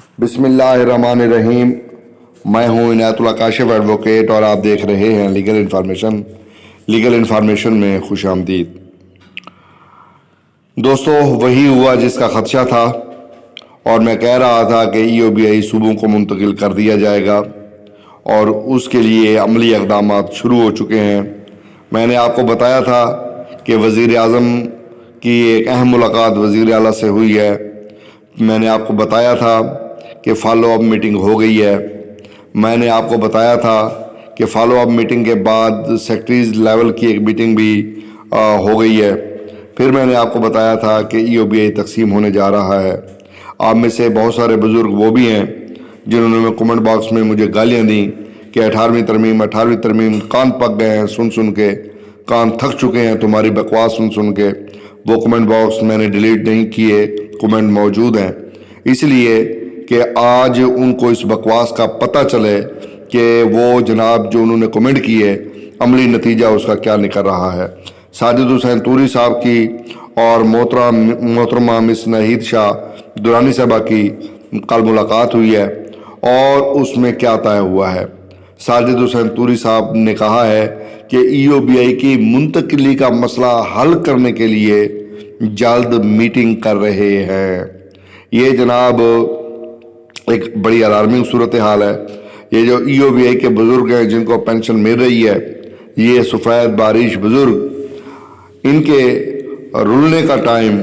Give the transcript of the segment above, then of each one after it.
بسم اللہ الرحمن الرحیم۔ میں ہوں عنایت اللہ کاشف ایڈوکیٹ اور آپ دیکھ رہے ہیں لیگل انفارمیشن میں خوش آمدید۔ دوستو، وہی ہوا جس کا خدشہ تھا اور میں کہہ رہا تھا کہ EOBI صوبوں کو منتقل کر دیا جائے گا اور اس کے لیے عملی اقدامات شروع ہو چکے ہیں۔ میں نے آپ کو بتایا تھا کہ وزیر اعظم کی ایک اہم ملاقات وزیر اعلیٰ سے ہوئی ہے۔ میں نے آپ کو بتایا تھا کہ فالو اپ میٹنگ ہو گئی ہے۔ میں نے آپ کو بتایا تھا کہ فالو اپ میٹنگ کے بعد سیکٹریز لیول کی ایک میٹنگ بھی ہو گئی ہے۔ پھر میں نے آپ کو بتایا تھا کہ EOBI تقسیم ہونے جا رہا ہے۔ آپ میں سے بہت سارے بزرگ وہ بھی ہیں جنہوں نے کمنٹ باکس میں مجھے گالیاں دیں کہ 18ویں ترمیم کان پک گئے ہیں سن کے، کان تھک چکے ہیں تمہاری بکواس سن کے۔ وہ کمنٹ باکس میں نے ڈیلیٹ نہیں کیے، کمنٹ موجود ہیں، اس لیے کہ آج ان کو اس بکواس کا پتہ چلے کہ وہ جناب جو انہوں نے کمنٹ کیے عملی نتیجہ اس کا کیا نکل رہا ہے۔ ساجد حسین توری صاحب کی اور محترمہ مس نہید شاہ درانی صاحبہ کی کل ملاقات ہوئی ہے اور اس میں کیا طے ہوا ہے۔ ساجد حسین توری صاحب نے کہا ہے کہ EOBI کی منتقلی کا مسئلہ حل کرنے کے لیے جلد میٹنگ کر رہے ہیں۔ یہ جناب ایک بڑی الارمنگ صورتحال ہے۔ یہ جو EOBI کے بزرگ ہیں جن کو پینشن مل رہی ہے، یہ سفید بارش بزرگ، ان کے رلنے کا ٹائم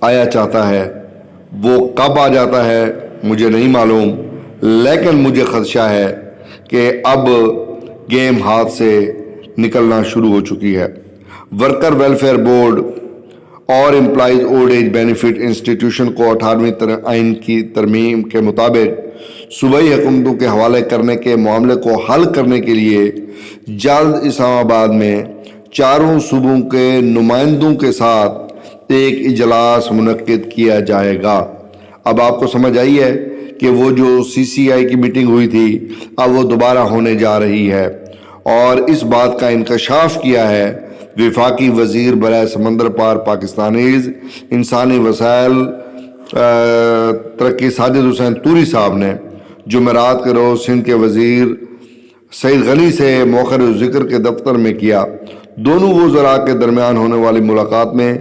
آیا چاہتا ہے۔ وہ کب آ جاتا ہے مجھے نہیں معلوم، لیکن مجھے خدشہ ہے کہ اب گیم ہاتھ سے نکلنا شروع ہو چکی ہے۔ ورکر ویلفیئر بورڈ اور employees old age benefit institution کو 18ویں آئین کی ترمیم کے مطابق صوبائی حکومتوں کے حوالے کرنے کے معاملے کو حل کرنے کے لیے جلد اسلام آباد میں چاروں صوبوں کے نمائندوں کے ساتھ ایک اجلاس منعقد کیا جائے گا۔ اب آپ کو سمجھ آئی ہے کہ وہ جو CCI کی میٹنگ ہوئی تھی اب وہ دوبارہ ہونے جا رہی ہے، اور اس بات کا انکشاف کیا ہے وفاقی وزیر برائے سمندر پار پاکستانیز انسانی وسائل ترقی ساجد حسین توری صاحب نے جمعرات کے روز سندھ کے وزیر سعید غنی سے موخر ذکر کے دفتر میں کیا۔ دونوں وزراء کے درمیان ہونے والی ملاقات میں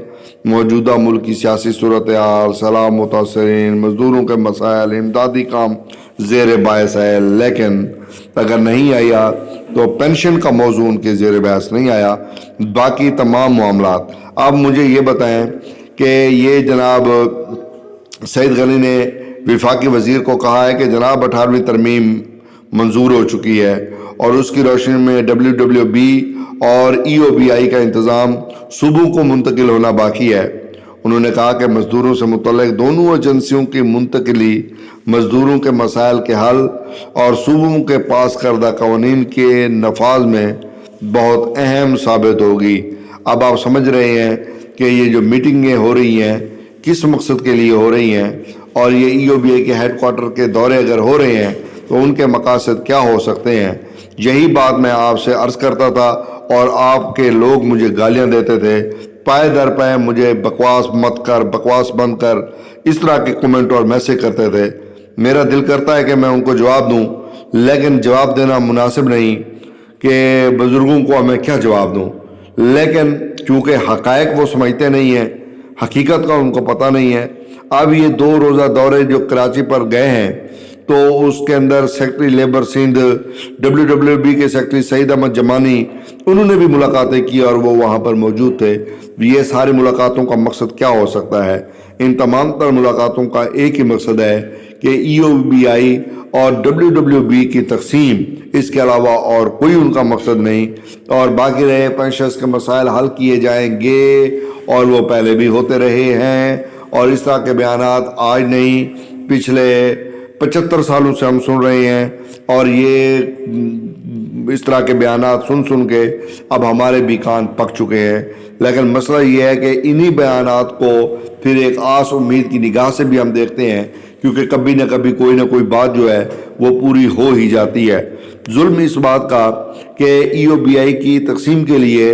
موجودہ ملک کی سیاسی صورتحال، سیلاب متاثرین، مزدوروں کے مسائل، امدادی کام زیر بحث ہے، لیکن اگر نہیں آیا تو پینشن کا موضوع ان کے زیر بحث نہیں آیا، باقی تمام معاملات۔ اب مجھے یہ بتائیں کہ یہ جناب سعید غنی نے وفاقی وزیر کو کہا ہے کہ جناب 18ویں ترمیم منظور ہو چکی ہے اور اس کی روشنی میں WWB اور EOBI کا انتظام صوبوں کو منتقل ہونا باقی ہے۔ انہوں نے کہا کہ مزدوروں سے متعلق دونوں ایجنسیوں کی منتقلی مزدوروں کے مسائل کے حل اور صوبوں کے پاس کردہ قوانین کے نفاذ میں بہت اہم ثابت ہوگی۔ اب آپ سمجھ رہے ہیں کہ یہ جو میٹنگیں ہو رہی ہیں کس مقصد کے لیے ہو رہی ہیں، اور یہ EOBI کے ہیڈ کوارٹر کے دورے اگر ہو رہے ہیں تو ان کے مقاصد کیا ہو سکتے ہیں۔ یہی بات میں آپ سے عرض کرتا تھا اور آپ کے لوگ مجھے گالیاں دیتے تھے، پائے در پائے مجھے بکواس مت کر، بکواس بند کر، اس طرح کے کمنٹ اور میسج کرتے تھے۔ میرا دل کرتا ہے کہ میں ان کو جواب دوں، لیکن جواب دینا مناسب نہیں کہ بزرگوں کو میں کیا جواب دوں، لیکن کیونکہ حقائق وہ سمجھتے نہیں ہیں، حقیقت کا ان کو پتہ نہیں ہے۔ اب یہ 2 روزہ دورے جو کراچی پر گئے ہیں تو اس کے اندر سیکرٹری لیبر سندھ، WWB کے سیکرٹری سعید احمد جمانی، انہوں نے بھی ملاقاتیں کی اور وہ وہاں پر موجود تھے۔ یہ ساری ملاقاتوں کا مقصد کیا ہو سکتا ہے؟ ان تمام تر ملاقاتوں کا ایک ہی مقصد ہے کہ EOBI اور WWB کی تقسیم، اس کے علاوہ اور کوئی ان کا مقصد نہیں، اور باقی رہے پینشنز کے مسائل حل کیے جائیں گے، اور وہ پہلے بھی ہوتے رہے ہیں، اور اس طرح کے بیانات آج نہیں پچھلے 75 سالوں سے ہم سن رہے ہیں، اور یہ اس طرح کے بیانات سن کے اب ہمارے بھی کان پک چکے ہیں۔ لیکن مسئلہ یہ ہے کہ انہی بیانات کو پھر ایک آس امید کی نگاہ سے بھی ہم دیکھتے ہیں، کیونکہ کبھی نہ کبھی کوئی بات جو ہے وہ پوری ہو ہی جاتی ہے۔ ظلم اس بات کا کہ ای او بی آئی کی تقسیم کے لیے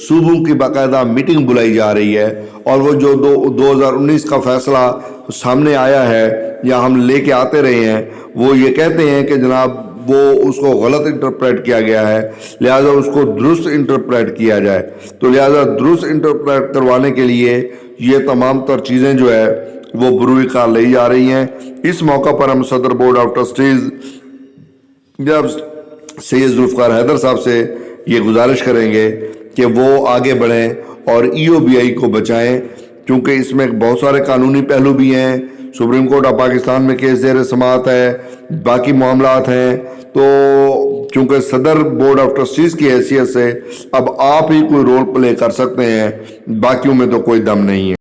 صوبوں کی باقاعدہ میٹنگ بلائی جا رہی ہے، اور وہ جو 2019 کا فیصلہ سامنے آیا ہے یا ہم لے کے آتے رہے ہیں، وہ یہ کہتے ہیں کہ جناب وہ اس کو غلط انٹرپریٹ کیا گیا ہے، لہٰذا اس کو درست انٹرپریٹ کیا جائے۔ تو لہٰذا درست انٹرپریٹ کروانے کے لیے یہ تمام تر چیزیں جو ہے وہ بروئے کار لے جا رہی ہیں۔ اس موقع پر ہم صدر بورڈ آف ٹرسٹیز جب سید ذوالفقار حیدر صاحب سے یہ گزارش کریں گے کہ وہ آگے بڑھیں اور ای او بی آئی کو بچائیں، کیونکہ اس میں بہت سارے قانونی پہلو بھی ہیں، سپریم کورٹ آف پاکستان میں کیس زیر سماعت ہے، باقی معاملات ہیں، تو چونکہ صدر بورڈ آف ٹرسٹیز کی حیثیت سے اب آپ ہی کوئی رول پلے کر سکتے ہیں، باقیوں میں تو کوئی دم نہیں ہے۔